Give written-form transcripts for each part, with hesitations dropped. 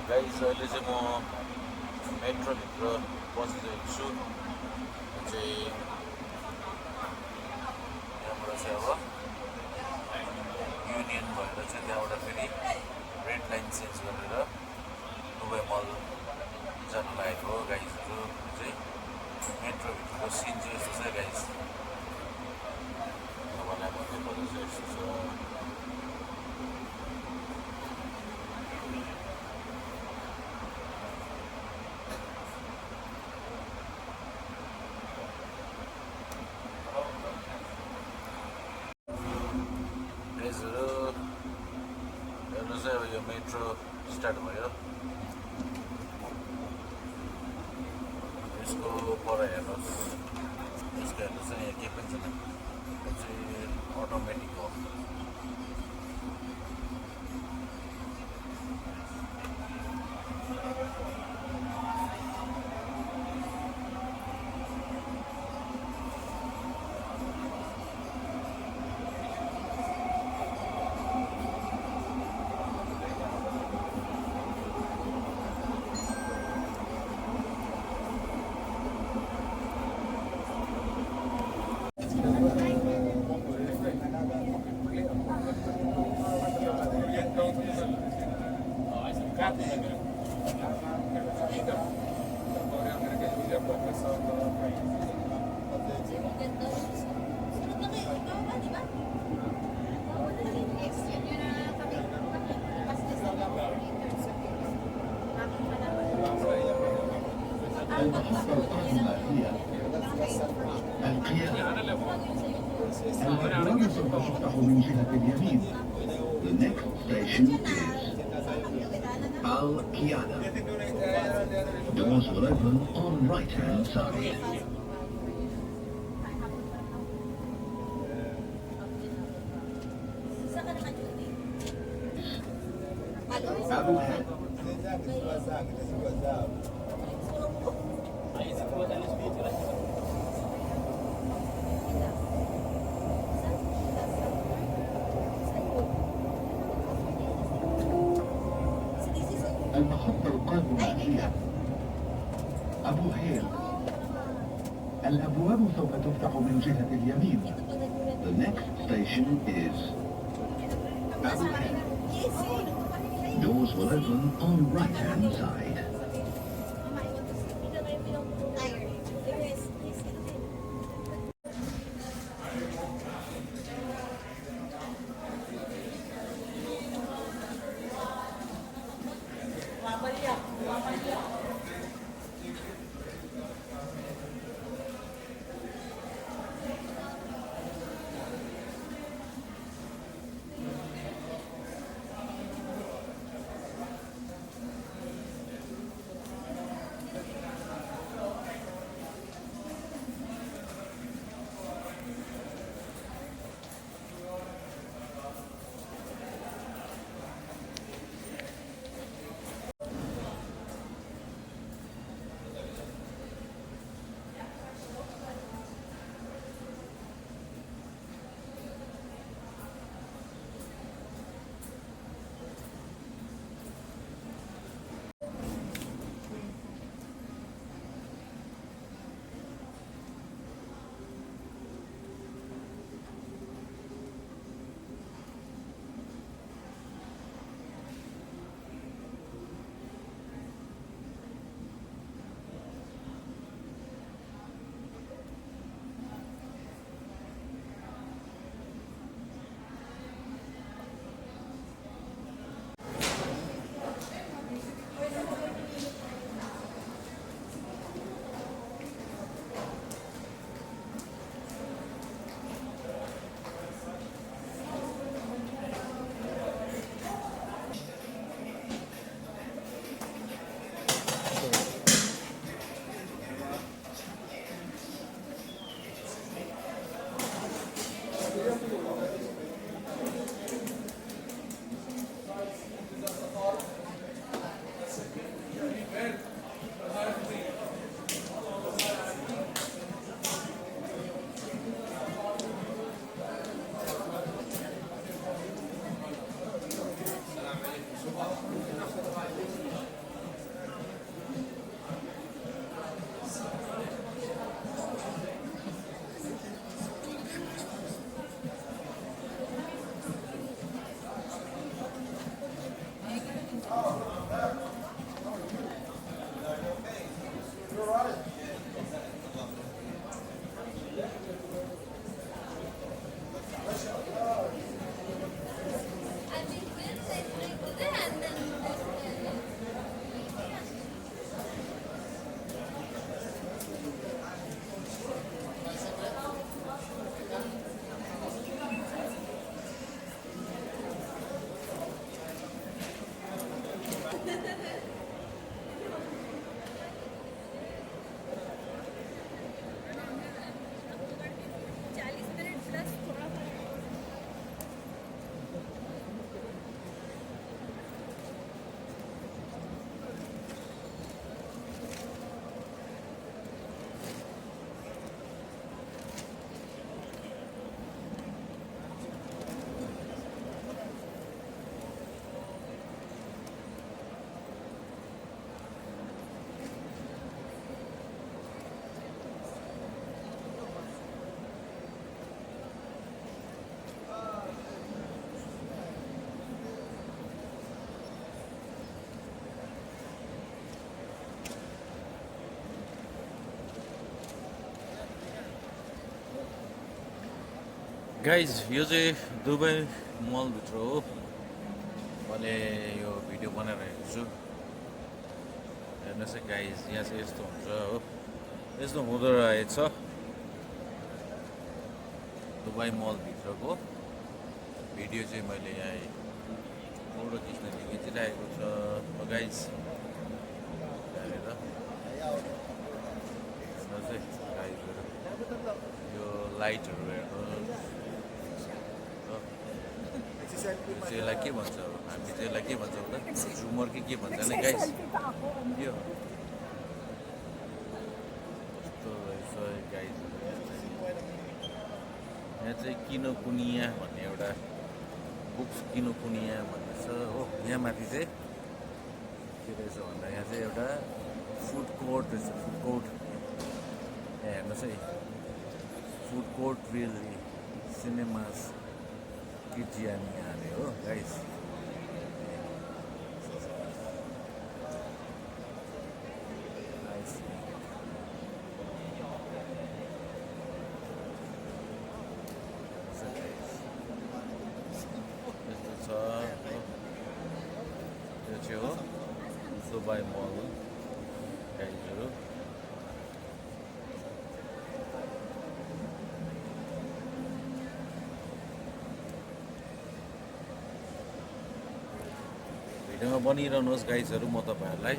Guys अहिले चाहिँ म मेट्रोभित्र बसिरहेको छु चाहिँ यहाँबाट चाहिँ अब युनियन भएर चाहिँ त्यहाँबाट फेरि रेड लाइन चेन्ज गरेर दुबई मल जान लागेको हो गाइसहरू चाहिँ मेट्रोभित्रको सिन चाहिँ यस्तो छ गाइस तपाईँलाई भन्दै पर्दा चाहिँ यस्तो छ गाइसहरू हेर्नु चाहिँ अब यो मेट्रो स्टार्ट भयो यसको पर हेर्नुहोस् यसको हेर्नुहोस् यहाँ केही पनि छैन यो चाहिँ अटोमेटिक हो المحطة القادمة هي القيادة. الأبواب سوف تفتح من جهة اليمين. The next station is Al-Qiyada. Doors will open on right-hand side. Abu Dhabi. المحطة القادمة هي أبو هيل. الأبواب سوف تفتح من جهة اليمين. The next station is Abu Hel. Doors will open on right-hand side. Guys यो चाहिँ दुबई मलभित्र हो मैले यो भिडियो बनाइरहेको छु हेर्नुहोस् है गाइज यहाँ चाहिँ यस्तो हुन्छ हो यस्तो हुँदो रहेछ दुबई मलभित्रको भिडियो चाहिँ मैले यहाँ फोटो खिच्न खिचिरहेको छ गाइज यहाँनिर हेर्नुहोस् है गाइजहरू यो लाइटहरू हेर्नुहोस् यो चाहिँ यसलाई के भन्छ अब हामी चाहिँ यसलाई के भन्छौँ त झुमर के भन्छ नि गाइस यो कस्तो रहेछ गाइस यहाँ चाहिँ किनोकुनिया भन्ने एउटा बुक्स किनोकुनिया भन्ने छ हो यहाँ माथि चाहिँ के रहेछ भन्दा यहाँ चाहिँ एउटा फुड कोर्ट रहेछ फुड कोर्ट यहाँ हेर्नुहोस् है फुड कोर्ट रियली सिनेमास किजियानिया अरे हो गाइस यस्तो छ यो चाहिँ हो दुबई मल गाइजहरू भिडियोमा बनिरहनुहोस् गाइजहरू म तपाईँहरूलाई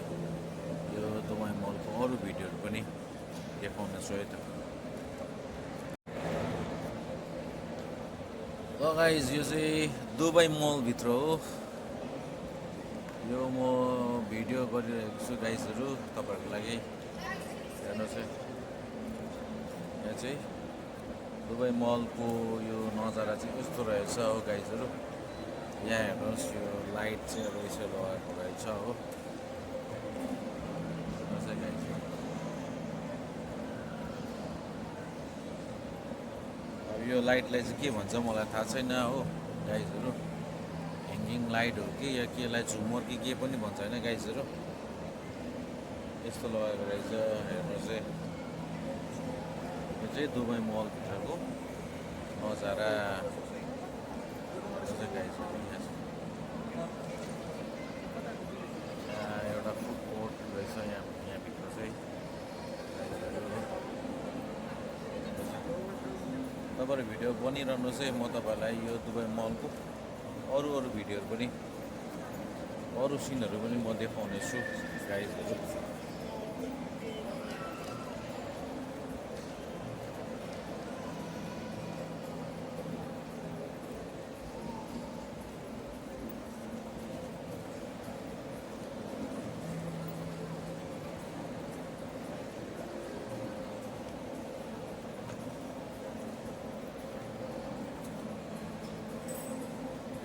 यो दुबई मलको अरू भिडियोहरू पनि देखाउनेछु है त ल गाइज यो चाहिँ दुबई मलभित्र हो यो म भिडियो गरिरहेको छु गाइजहरू तपाईँहरूको लागि हेर्नुहोस् है यहाँ चाहिँ दुबई मलको यो नजारा चाहिँ कस्तो रहेछ हो गाइजहरू यहाँ हेर्नुहोस् यो लाइट चाहिँ अब यसो लगाएको रहेछ हो अब यो लाइटलाई चाहिँ के भन्छ मलाई थाहा छैन हो गाइजहरू ह्याङ्गिङ लाइट हो कि या केलाई झुमर कि के पनि भन्छ होइन गाइजहरू यस्तो लगाएको रहेछ हेर्नुहोस् है यो चाहिँ दुबई मलभित्रको नजारा गाइजहरू एउटा फुड कोर्ट रहेछ यहाँभित्र चाहिँ तपाईँहरू भिडियो बनिरहनुहोस् है म तपाईँहरूलाई यो दुबई मलको अरू भिडियोहरू पनि अरू सिनहरू पनि म देखाउनेछु गाइजहरू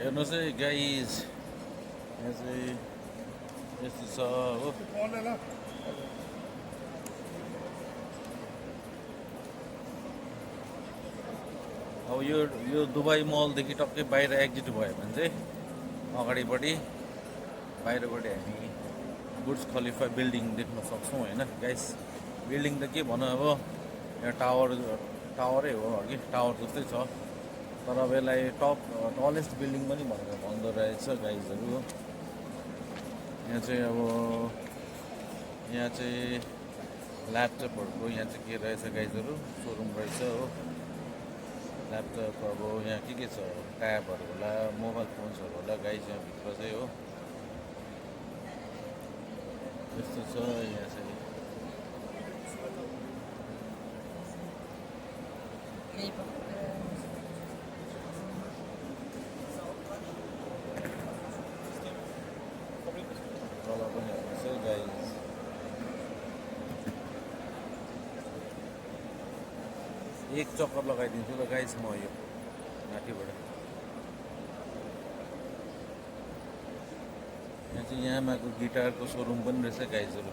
हेर्नुहोस् है गाइज यहाँ चाहिँ यस्तो छ हो अब यो दुबई मलदेखि टक्कै बाहिर एक्जिट भयो भने चाहिँ अगाडिपट्टि बाहिरपट्टि हामी बुर्ज खलिफा बिल्डिङ देख्न सक्छौँ होइन गाइस बिल्डिङ त के भनौँ अब यहाँ टावरै हो अघि टावर जस्तै छ तर अब यसलाई टलेस्ट बिल्डिङ पनि भनेर भन्दो रहेछ गाइजहरू यहाँ चाहिँ अब यहाँ चाहिँ ल्यापटपहरूको यहाँ चाहिँ के रहेछ गाइजहरू सोरुम रहेछ हो ल्यापटप अब यहाँ के छ ट्याबहरू होला मोबाइल फोन्सहरू होला गाइज यहाँभित्र चाहिँ हो यस्तो छ यहाँ चाहिँ तल पनि हेर्नुहोस् है गाइज एक चक्कर लगाइदिन्छु ल गाइज म यो माथिबाट यहाँ चाहिँ यामाको गिटारको सोरुम पनि रहेछ गाइजहरू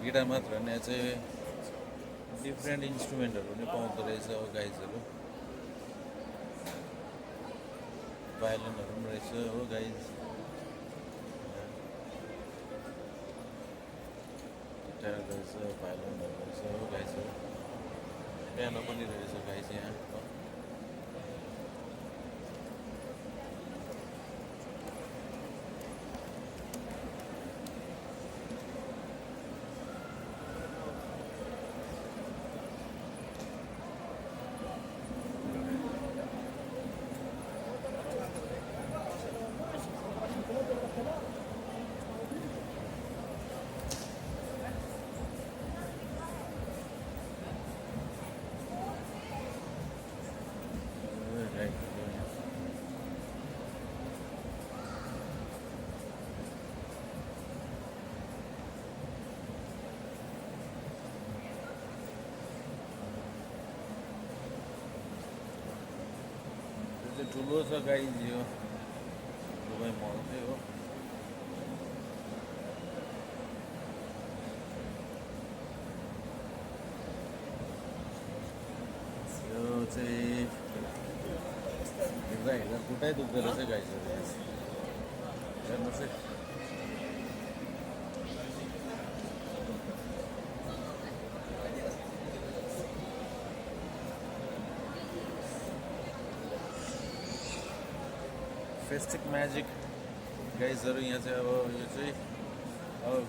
गिटार मात्र होइन यहाँ चाहिँ डिफ्रेन्ट इन्स्ट्रुमेन्टहरू पनि पाउँदो रहेछ गाइजहरू भायोलिनहरू पनि रहेछ हो गाइज गिटार रहेछ भायोलिनहरू रहेछ हो गाइजहरू पियानो पनि रहेछ गाइज यहाँ चाहिँ ठुलो छ गाइज यो दुबई मल चाहिँ हो। यो चाहिँ हिँड्दा हिँड्दा खुट्टै दुख्दो रहेछ गाइजहरू हेर्नुहोस् है। फेस्टिभ म्याजिक गाइजहरू यहाँ चाहिँ अब यो चाहिँ अब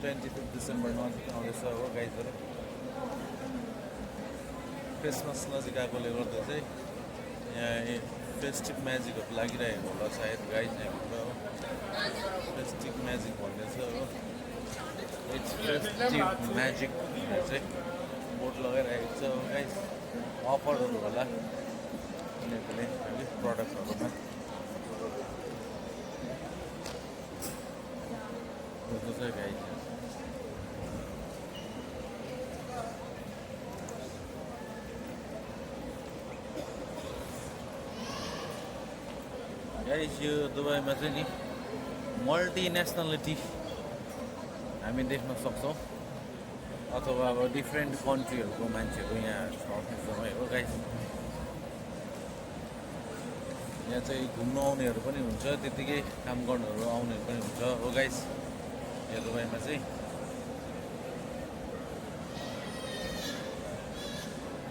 25 डिसेम्बर नजिक आउँदैछ हो गाइजहरू। क्रिसमस नजिक आएकोले गर्दा चाहिँ यहाँ फेस्टिभ म्याजिकहरू लागिरहेको होला सायद गाइज यहाँभित्र हो। फेस्टिभ म्याजिक भन्ने छ हो, इट्स फेस्टिभ म्याजिक भनेर चाहिँ बोर्ड लगाइरहेको छ हो गाइज। अफरहरू होला कुनै अलिक प्रडक्टहरूमा त्यस्तो छ गाइज। गाइस यो दुबईमा चाहिँ नि मल्टिनेसनलिटी हामी देख्न सक्छौँ, अथवा अब डिफ्रेन्ट कन्ट्रीहरूको मान्छेहरू यहाँ छ एकदमै हो गाइस। यहाँ चाहिँ घुम्न आउनेहरू पनि हुन्छ, त्यत्तिकै काम गर्नेहरू आउनेहरू पनि हुन्छ हो गाइस यहाँ दुबईमा चाहिँ।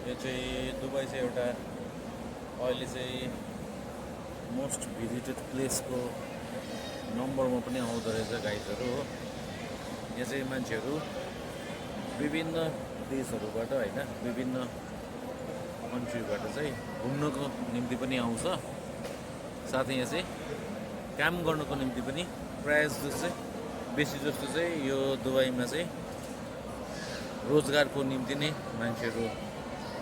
यो चाहिँ दुबई चाहिँ एउटा अहिले चाहिँ मोस्ट भिजिटेड प्लेसको नम्बरमा पनि आउँदो रहेछ गाइजहरू हो। यहाँ चाहिँ मान्छेहरू विभिन्न देशहरूबाट होइन, विभिन्न कन्ट्रीबाट चाहिँ घुम्नको निम्ति पनि आउँछ, साथै यहाँ चाहिँ काम गर्नको निम्ति पनि प्रायः जस्तो चाहिँ बेसी जस्तो चाहिँ यो दुबईमा चाहिँ रोजगारको निम्ति नै मान्छेहरू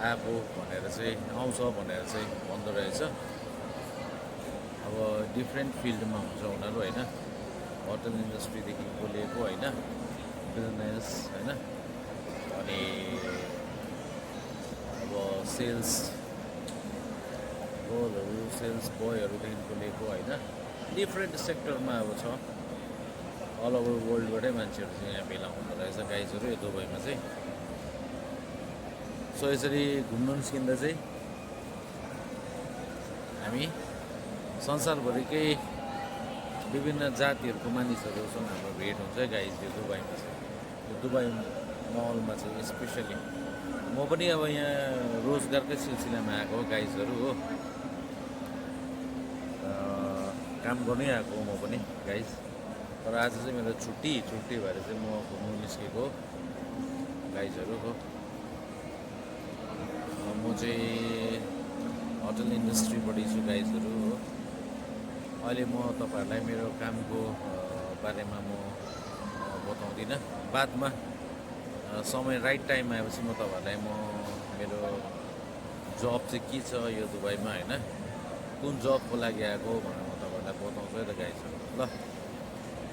आएको भनेर चाहिँ आउँछ भनेर चाहिँ भन्दो रहेछ। अब डिफ्रेन्ट फिल्डमा हुन्छ उनीहरू होइन, होटल इन्डस्ट्रीदेखिको लिएको होइन, बिजनेस होइन, अनि अब सेल्स रोलहरू, सेल्स बोयहरूदेखिको लिएको होइन, डिफ्रेन्ट सेक्टरमा अब छ। अल ओभर वर्ल्डबाटै मान्छेहरू चाहिँ यहाँ भेला हुँदो रहेछ गाइजहरू यो दुबईमा चाहिँ। सो यसरी घुम्न निस्किँदा चाहिँ हामी संसारभरिकै विभिन्न जातिहरूको मानिसहरूसँग हाम्रो भेट हुन्छ गाइज यो दुबईमा चाहिँ। यो दुबई मलमा चाहिँ स्पेसली म पनि अब यहाँ रोजगारकै सिलसिलामा आएको हो गाइजहरू हो, काम गर्नै आएको हो म पनि गाइज। तर आज चाहिँ मेरो छुट्टी भएर चाहिँ म घुम्नु निस्केको गाइजहरू हो। म चाहिँ होटल इन्डस्ट्रीपट्टि छु गाइजहरू हो। अहिले म तपाईँहरूलाई मेरो कामको बारेमा म बताउँदिनँ, बादमा समय राइट टाइम आएपछि म तपाईँहरूलाई मेरो जब चाहिँ के छ यो दुबईमा होइन, कुन जबको लागि आएको भनेर म तपाईँहरूलाई बताउँछु है त गाइजहरू ल।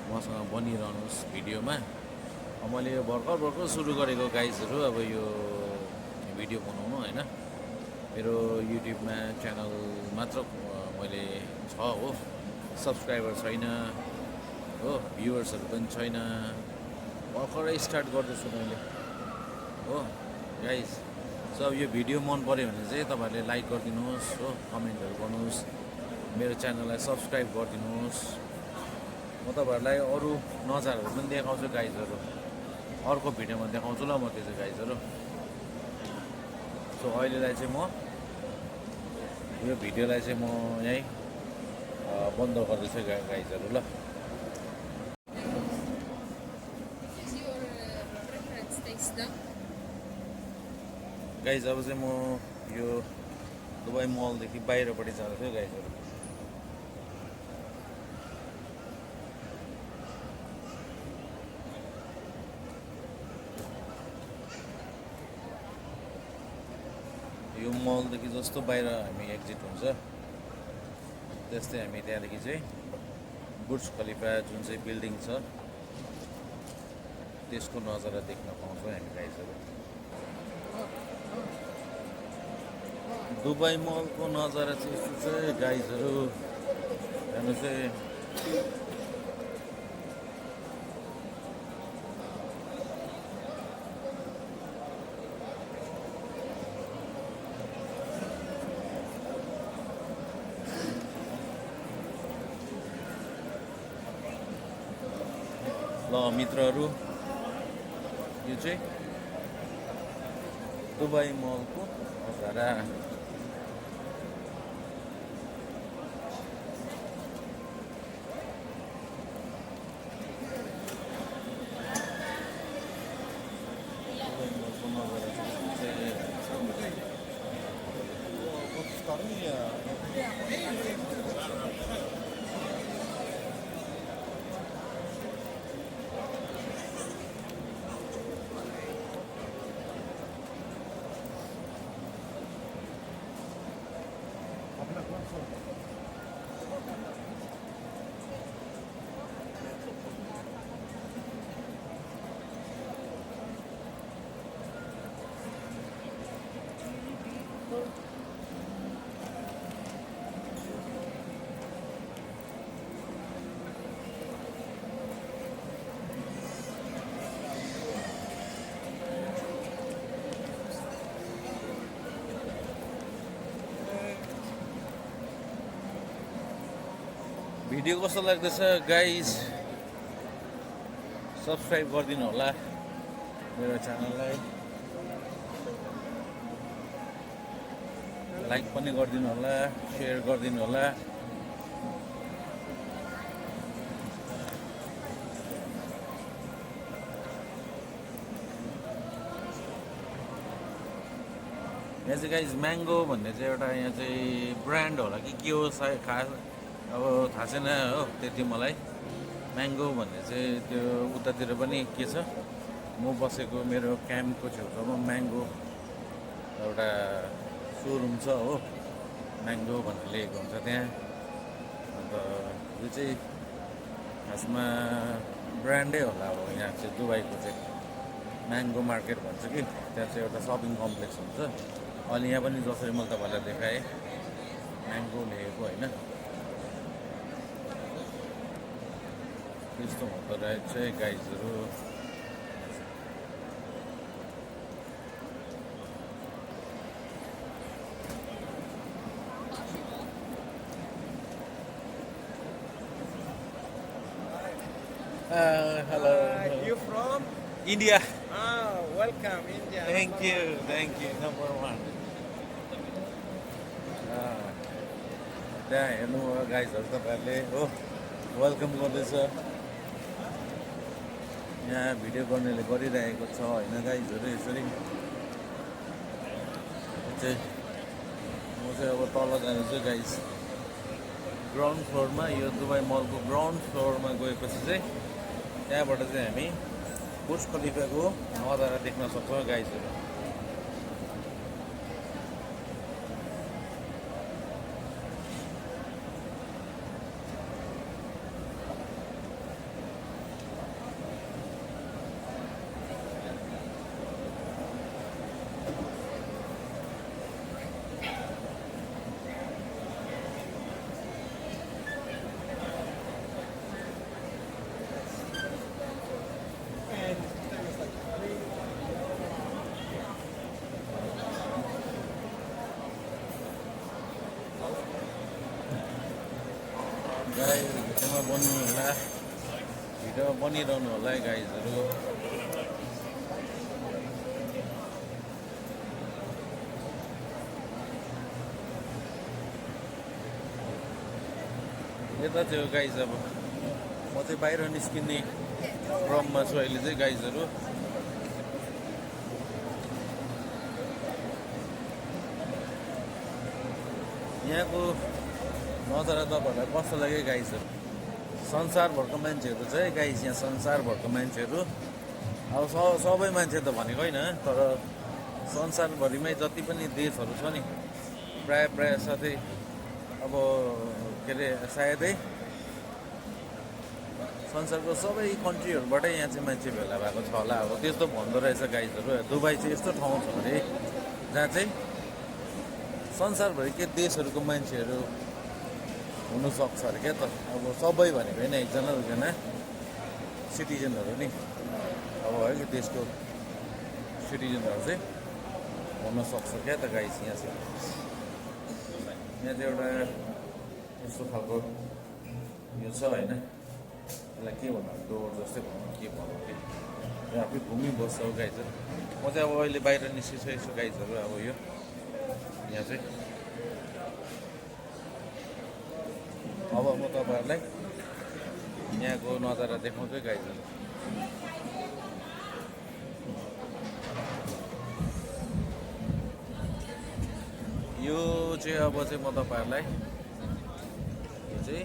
मसँग बनिरहनुहोस् भिडियोमा। मैले यो भर्खर सुरु गरेको गाइजहरू अब यो भिडियो बनाउनु होइन। मेरो युट्युबमा च्यानल मात्र मैले छ हो, सब्सक्राइबर छैन हो, भ्युवर्सहरू पनि छैन, भर्खरै स्टार्ट गर्दैछु मैले हो गाइज। सो अब यो भिडियो मन पऱ्यो भने चाहिँ तपाईँहरूले लाइक गरिदिनुहोस् हो, कमेन्टहरू गर्नुहोस्, मेरो च्यानललाई सब्सक्राइब गरिदिनुहोस्। म तपाईँहरूलाई अरू नजाराहरू पनि देखाउँछु गाइजहरू, अर्को भिडियोमा देखाउँछु ल म त्यो चाहिँ गाइजहरू। सो अहिलेलाई चाहिँ म यो भिडियोलाई चाहिँ म यहीँ बन्द गर्दैछु गाइजहरू ल। गाइज अब चाहिँ म यो दुबई मलदेखि बाहिरपट्टि जाँदैछु गाइजहरू। यो मलदेखि जस्तो बाहिर हामी एक्जिट हुन्छ त्यस्तै हामी त्यहाँदेखि चाहिँ बुर्ज खलिफा जुन चाहिँ बिल्डिङ छ त्यसको नजारा देख्न पाउँछौँ हामी गाइजहरू। दुबई मलको नजारा चाहिँ यस्तो चाहिँ गाइजहरू हेर्नु चाहिँ ल मित्रहरू यो चाहिँ दुबई मलको नजारा भिडियो कस्तो लाग्दैछ गाइज सब्सक्राइब गरिदिनु होला मेरो च्यानललाई लाइक पनि गरिदिनु होला सेयर गरिदिनु होला यहाँ चाहिँ गाइज म्याङ्गो भन्ने चाहिँ एउटा यहाँ चाहिँ ब्रान्ड होला कि के हो सायद खास अब थाहा छैन हो त्यति मलाई म्याङ्गो भन्ने चाहिँ त्यो उतातिर पनि के छ म बसेको मेरो क्याम्पको छेउछाउमा म्याङ्गो एउटा सोरुम छ हो म्याङ्गो भनेर लेखेको हुन्छ त्यहाँ अन्त यो चाहिँ खासमा ब्रान्डै होला अब यहाँ चाहिँ दुबईको चाहिँ म्याङ्गो मार्केट भन्छ कि त्यहाँ चाहिँ एउटा सपिङ कम्प्लेक्स हुन्छ अनि यहाँ पनि जसरी मैले तपाईँलाई देखाएँ म्याङ्गो लेखेको होइन त्यस्तो हुँदो रहेछ चाहिँ गाइजहरू hello. You from? India. Welcome, India. Thank you, number one. त्यहाँ हेर्नु गाइजहरू तपाईँहरूले हो वेलकम गर्दैछ यहाँ भिडियो गर्नेले गरिरहेको छ होइन गाइजहरू यसरी चाहिँ म चाहिँ अब तल जान्छु गाइज ग्राउन्ड फ्लोरमा यो दुबई मलको ग्राउन्ड फ्लोरमा गएपछि चाहिँ त्यहाँबाट चाहिँ हामी बुर्ज खलिफाको नजारा देख्न सक्छौँ गाइजहरू भिडियोमा बन्नु होला भिडियोमा बनिरहनु होला है गाइजहरू यता चाहिँ हो गाइज अब म चाहिँ बाहिर निस्किने क्रममा छु अहिले चाहिँ गाइजहरू यहाँको नजारा तपाईँहरूलाई कस्तो लाग्यो गाइजहरू संसारभरको मान्छेहरू चाहिँ गाइज यहाँ संसारभरको मान्छेहरू अब सबै मान्छे त भनेको होइन तर संसारभरिमै जति पनि देशहरू छ नि प्राय साथै अब के अरे सायदै संसारको सबै कन्ट्रीहरूबाटै यहाँ चाहिँ मान्छे भेला भएको छ होला अब त्यस्तो भन्दो रहेछ गाइजहरू दुबई चाहिँ यस्तो ठाउँ छ अरे जहाँ चाहिँ संसारभरिकै देशहरूको मान्छेहरू हुनसक्छ अरे क्या त अब सबै भनेको होइन एकजना दुईजना सिटिजनहरू नि अब है कि देशको सिटिजनहरू चाहिँ हुनसक्छ क्या त गाइस यहाँ चाहिँ एउटा यस्तो खालको यो छ होइन यसलाई के भन्नु डोर जस्तै भनौँ के भनौँ कि यहाँ आफै घुमिबस्छ हो गाइजहरू म चाहिँ अब अहिले बाहिर निस्किछु यसो गाइजहरू अब यो यहाँ चाहिँ अब म तपाईँहरूलाई यहाँको नजारा देखाउँछु है गाइजहरू यो चाहिँ अब चाहिँ म तपाईँहरूलाई यो चाहिँ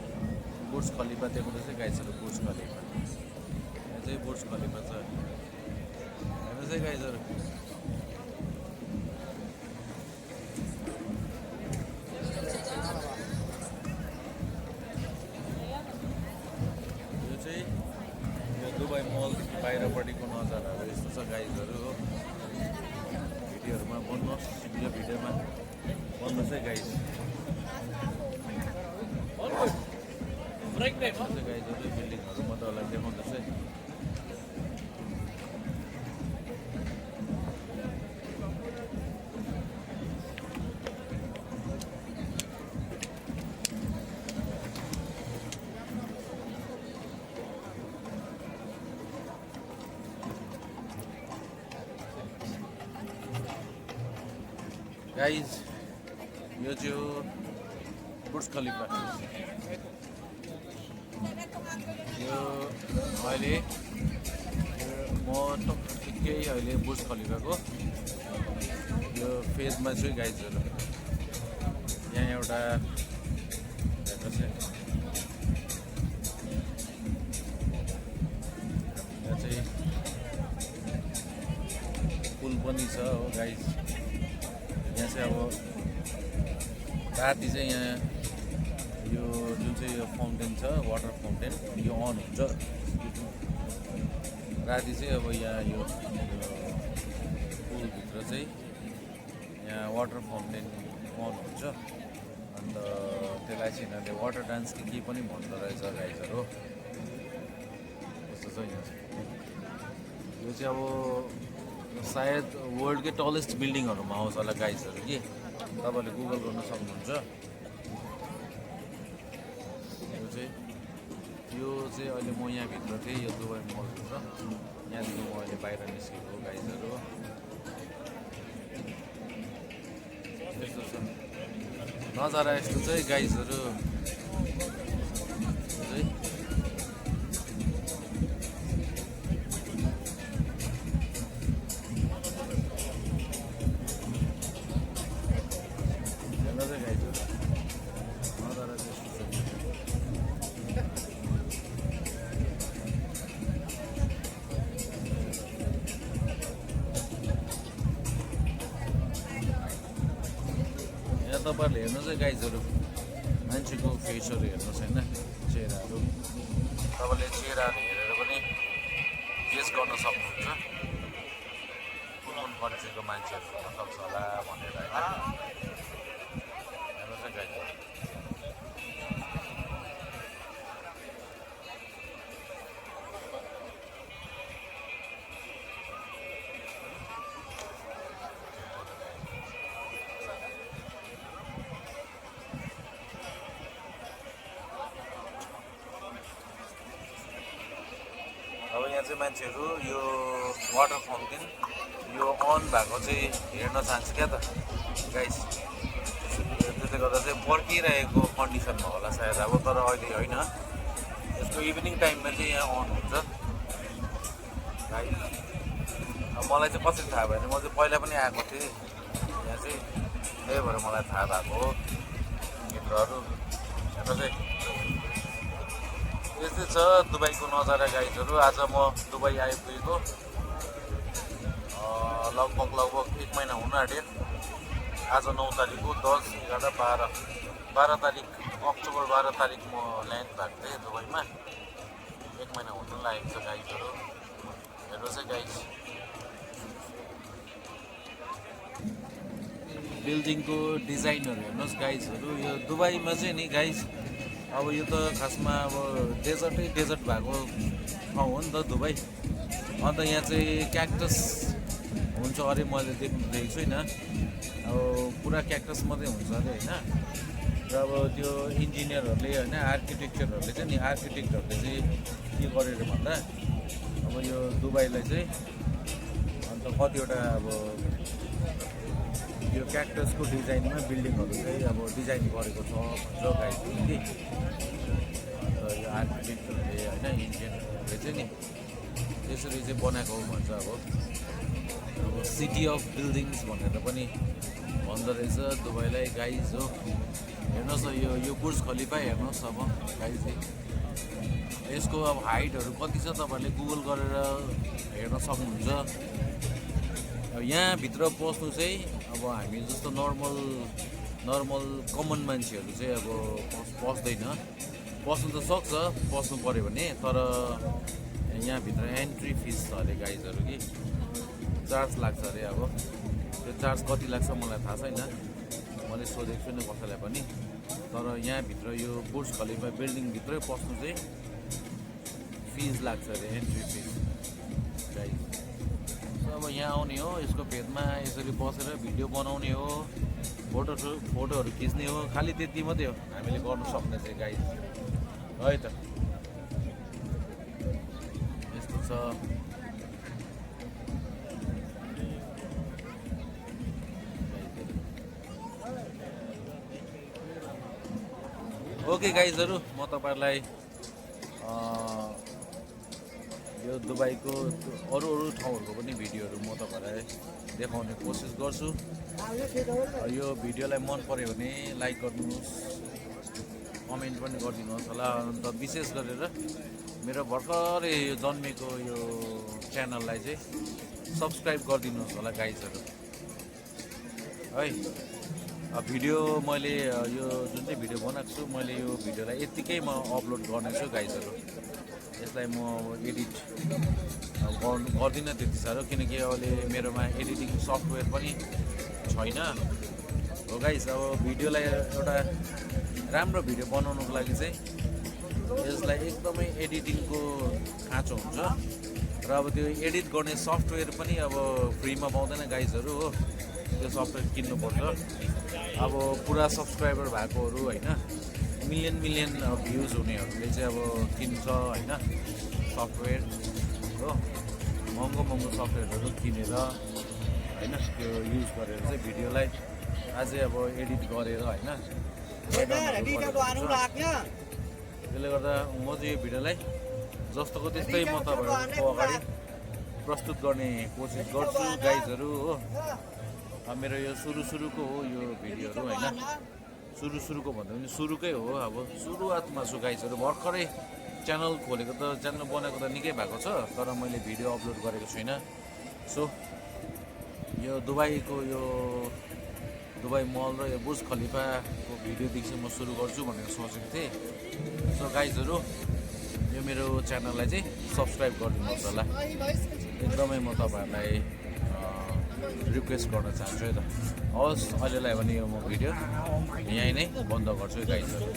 बुर्ज खलिफा देखाउँदैछ गाइजहरू बुर्ज खलिफा यहाँ चाहिँ बुर्ज खलिफा छ हेर्नुहोस् है गाइजहरू यो चाहिँ यो दुबई मलदेखि बाहिरपट्टिको नजाराहरू यस्तो छ गाइजहरू हो भिडियोहरूमा बन्नुहोस् यो भिडियोमा बन्नुहोस् है गाइज गाइजहरू बिल्डिङहरू म तपाईँलाई देखाउँदैछु है गाइज यो चाहिँ बुर्ज खलिफा यो अहिले म ठिकै अहिले बुर्ज खलिफाको यो फेजमा छु गाइजहरू यहाँ एउटा हेर्नुहोस् है यहाँ चाहिँ पुल पनि छ हो गाइज यहाँ चाहिँ अब राति चाहिँ यहाँ यो जुन चाहिँ यो फाउन्टेन छ वाटर फाउन्टेन यो अन हुन्छ राति चाहिँ अब यहाँ यो पुलभित्र चाहिँ यहाँ वाटर फाउन्टेन अन हुन्छ अन्त त्यसलाई चाहिँ यिनीहरूले वाटर डान्स के पनि भन्दो रहेछ गाइजहरू कस्तो छ यहाँ यो चाहिँ अब सायद वर्ल्डकै टलेस्ट बिल्डिङहरूमा आउँछ होला गाइजहरू कि तपाईँले गुगल गर्न सक्नुहुन्छ यो चाहिँ अहिले म यहाँभित्र थिएँ यो दुबई मलभित्र यहाँदेखि म अहिले बाहिर निस्केको गाइजहरू यस्तो छ नजारा यस्तो चाहिँ गाइजहरू तपाईँहरूले हेर्नुहोस् है गाइजहरू मान्छेको फेसहरू हेर्नुहोस् होइन चेहराहरू तपाईँले चेहराहरू हेरेर पनि गेस गर्न सक्नुहुन्छ कुन कन्ट्रीको मान्छेहरू हुनसक्छ होला भनेर होइन हेर्नुहोस् है गाइजहरू अब यहाँ चाहिँ मान्छेहरू यो वाटर फाउन्टेन यो अन भएको चाहिँ हेर्न चाहन्छ क्या त गाइस त्यसले गर्दा चाहिँ पर्खिरहेको कन्डिसनमा होला सायद अब तर अहिले होइन यसको इभिनिङ टाइममा चाहिँ यहाँ अन हुन्छ गाइस अब मलाई चाहिँ कसरी थाहा भयो भने म चाहिँ पहिला पनि आएको थिएँ यहाँ चाहिँ त्यही भएर मलाई थाहा भएको हो भित्रहरू हेर्नु चाहिँ यस्तै छ दुबईको नजारा गाइजहरू आज म दुबई आइपुगेको लगभग 1 महिना हुन आँट्यो आज 9 तारिक हो 10, 11, 12 तारिक अक्टोबर 12 तारिक म ल्यान्ड भएको थिएँ दुबईमा 1 महिना हुन लागेको छ गाइजहरू हेर्नुहोस् है गाइज बिल्डिङको डिजाइनहरू हेर्नुहोस् गाइजहरू। यो दुबईमा चाहिँ नि गाइज अब यो त खासमा अब डेजर्ट भएको ठाउँ हो नि त दुबई। अन्त यहाँ चाहिँ क्याक्टस हुन्छ अरे, मैले देखेको छुइनँ। अब पुरा क्याक्टस मात्रै हुन्छ अरे होइन। र अब त्यो इन्जिनियरहरूले होइन आर्किटेक्चरहरूले चाहिँ नि आर्किटेक्टहरूले चाहिँ के गरेर भन्दा अब यो दुबईलाई चाहिँ अन्त कतिवटा अब यो क्याक्टसको डिजाइनमा बिल्डिङहरू चाहिँ अब डिजाइन गरेको छ भन्छ गाइज कि। अन्त यो आर्किटेक्टरले होइन इन्जिनियरहरूले चाहिँ नि त्यसरी चाहिँ बनाएको भन्छ। अब सिटी अफ बिल्डिङ्स भनेर पनि भन्दो रहेछ दुबईलाई गाइज हो। हेर्नुहोस् न यो बुर्ज खलिफा हेर्नुहोस् अब गाइज। यसको अब हाइटहरू कति छ तपाईँहरूले गुगल गरेर हेर्न सक्नुहुन्छ। अब यहाँभित्र पस्नु चाहिँ अब हामी जस्तो नर्मल कमन मान्छेहरू चाहिँ अब पस्दैन। पस्नु त सक्छ, पस्नु पऱ्यो भने, तर यहाँभित्र एन्ट्री फिस छ अरे गाइजहरू कि, चार्ज लाग्छ अरे। अब त्यो चार्ज कति लाग्छ मलाई थाहा छैन, मैले सोधेको छुइनँ कसैलाई पनि। तर यहाँभित्र यो बुर्ज खलिफा बिल्डिङभित्रै पस्नु चाहिँ फिज लाग्छ अरे, एन्ट्री फिस गाइज। अब यहाँ आउने हो, यसको भेदमा यसरी बसेर भिडियो बनाउने हो, फोटोहरू खिच्ने हो, खालि त्यति मात्रै हो हामीले गर्नु सक्ने चाहिँ गाइज है त। यस्तो छ। ओके गाइजहरू, म तपाईँहरूलाई यो दुबईको अरू ठाउँहरूको पनि भिडियोहरू म तपाईँलाई देखाउने कोसिस गर्छु। यो भिडियोलाई मन पऱ्यो भने लाइक गरिदिनुहोस्, कमेन्ट पनि गरिदिनुहोस् होला। अन्त विशेष गरेर मेरो भर्खरै यो जन्मेको यो च्यानललाई चाहिँ सब्सक्राइब गरिदिनुहोस् होला गाइजहरू है। भिडियो मैले यो जुन चाहिँ भिडियो बनाएको छु, मैले यो भिडियोलाई यत्तिकै म अपलोड गर्नेछु गाइजहरू। यसलाई म एडिट गर्दिनँ त्यति साह्रो, किनकि अहिले मेरोमा एडिटिङ सफ्टवेयर पनि छैन हो गाइज। अब भिडियोलाई एउटा राम्रो भिडियो बनाउनुको लागि चाहिँ यसलाई एकदमै एडिटिङको खाँचो हुन्छ। र अब त्यो एडिट गर्ने सफ्टवेयर पनि अब फ्रीमा पाउँदैन गाइजहरू हो, त्यो सफ्टवेयर किन्नुपर्छ। अब पुरा सब्सक्राइबर भएकोहरू होइन, मिलियन भ्युज हुनेहरूले चाहिँ अब किन्छ होइन सफ्टवेयर हो। महँगो सफ्टवेयरहरू किनेर होइन त्यो युज गरेर चाहिँ भिडियोलाई अझै अब एडिट गरेर होइन। त्यसले गर्दा म चाहिँ यो भिडियोलाई जस्तोको त्यस्तै म तपाईँहरूको अगाडि प्रस्तुत गर्ने कोसिस गर्छु गाइजहरू हो। मेरो यो सुरुको हो यो भिडियोहरू होइन, सुरुको भन्दा पनि सुरुकै हो। अब सुरुवातमा छु गाइजहरू, भर्खरै च्यानल खोलेको त, च्यानल बनाएको त निकै भएको छ, तर मैले भिडियो अपलोड गरेको छुइनँ। सो यो दुबईको यो दुबई मल र यो बुर्ज खलिफाको भिडियोदेखि चाहिँ म सुरु गर्छु भनेर सोचेको थिएँ। सो गाइजहरू, यो मेरो च्यानललाई चाहिँ सब्सक्राइब गरिदिनुहोस् होला, एकदमै म तपाईँहरूलाई रिक्वेस्ट गर्न चाहन्छु है त। हवस्, अहिलेलाई भने यो म भिडियो यहीँ नै बन्द गर्छु गाइजहरू।